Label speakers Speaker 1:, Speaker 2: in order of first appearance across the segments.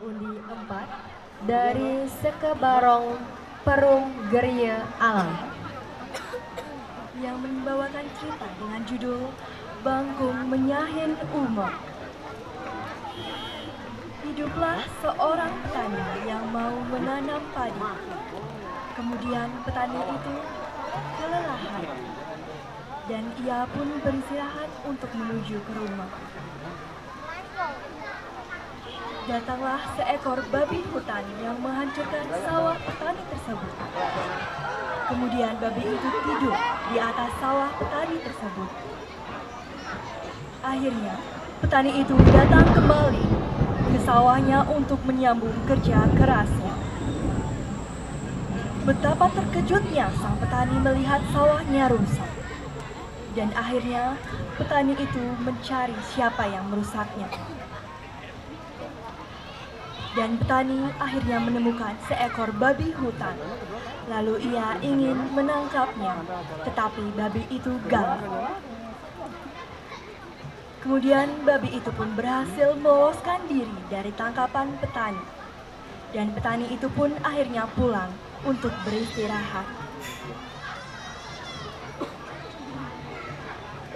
Speaker 1: Undi 4 dari Sekebarong Perum Geria Alam yang membawakan cerita dengan judul Bangkung Menyahin Umur. Hiduplah seorang petani yang mau menanam padi. Kemudian petani itu kelelahan dan ia pun beristirahat untuk menuju ke rumah. Datanglah seekor babi hutan yang menghancurkan sawah petani tersebut. Kemudian babi itu tidur di atas sawah petani tersebut. Akhirnya, petani itu datang kembali ke sawahnya untuk menyambung kerja kerasnya. Betapa terkejutnya sang petani melihat sawahnya rusak. Dan akhirnya, petani itu mencari siapa yang merusaknya. Dan petani akhirnya menemukan seekor babi hutan. Lalu ia ingin menangkapnya, tetapi babi itu galak. Kemudian babi itu pun berhasil meloloskan diri dari tangkapan petani. Dan petani itu pun akhirnya pulang untuk beristirahat.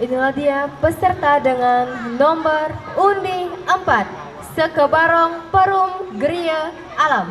Speaker 2: Inilah dia peserta dengan nomor undi 4. Sekebarong Perum Geria Alam.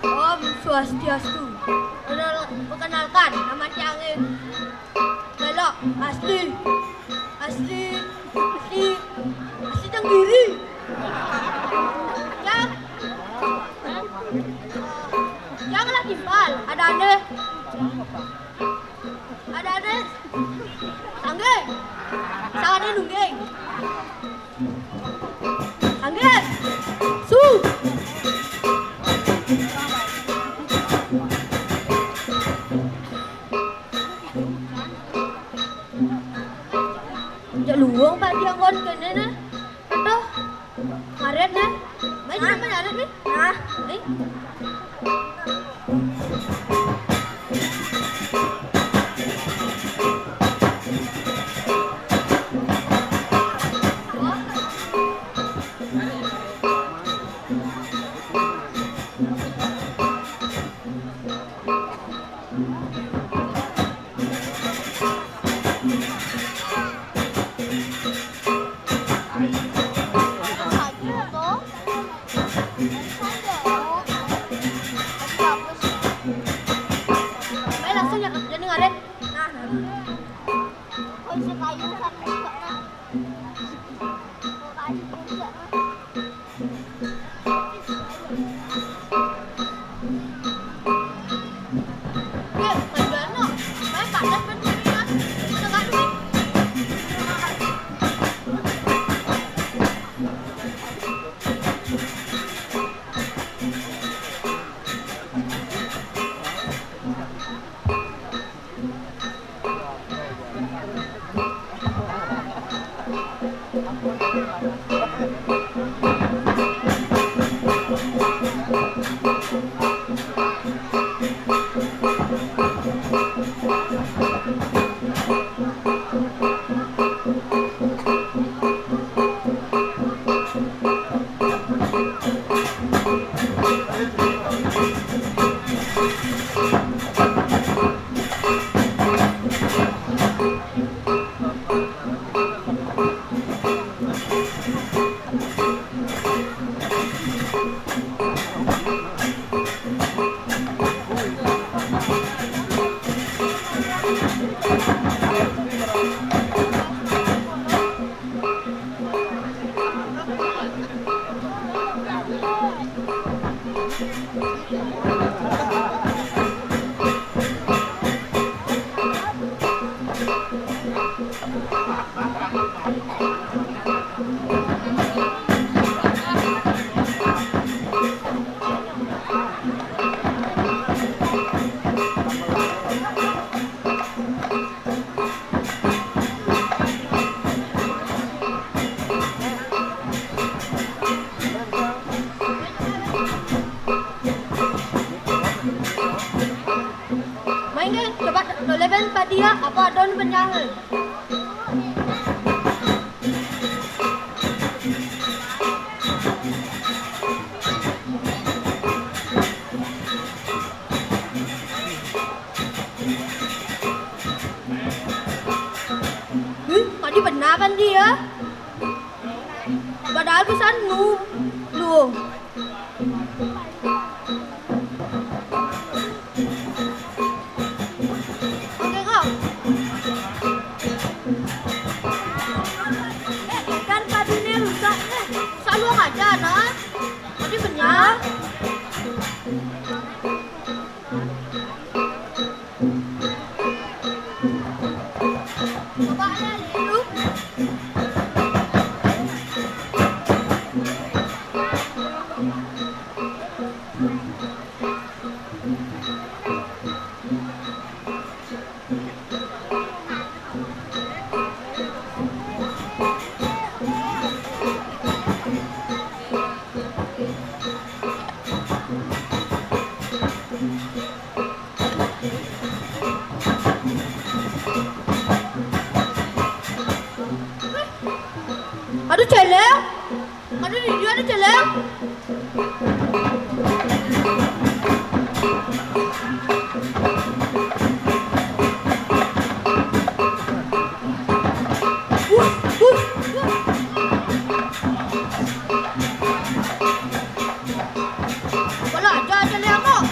Speaker 3: Om Swastiastu. Perkenalkan, nama Cangin. Lelok, asli Tenggiri. Janganlah timpal, ada aneh. Sangge, sangat nunggeng. Sangge, su. Jak luang pak dia ngon kene na. Aduh. Ngaret na. Mai sampai ngaret ni. Nah, ni. Mai langsung ya jadi ngaret. Nah. Oh, bisa kayu sampai enggak nah. Kayu juga. Main kan? Coba do level tadi ya, apa don penjahil? Tadi benar kan dia? Padahal pesan lu. Oke kok. Kan tadi ini rusak nih. Selalu aja nah. Tadi benar. Coba dulu. Aduh celeng. Aduh di dia ada celeng. Bola aja celeng kok.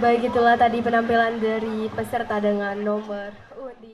Speaker 2: Baik, itulah tadi penampilan dari peserta dengan nomor undi.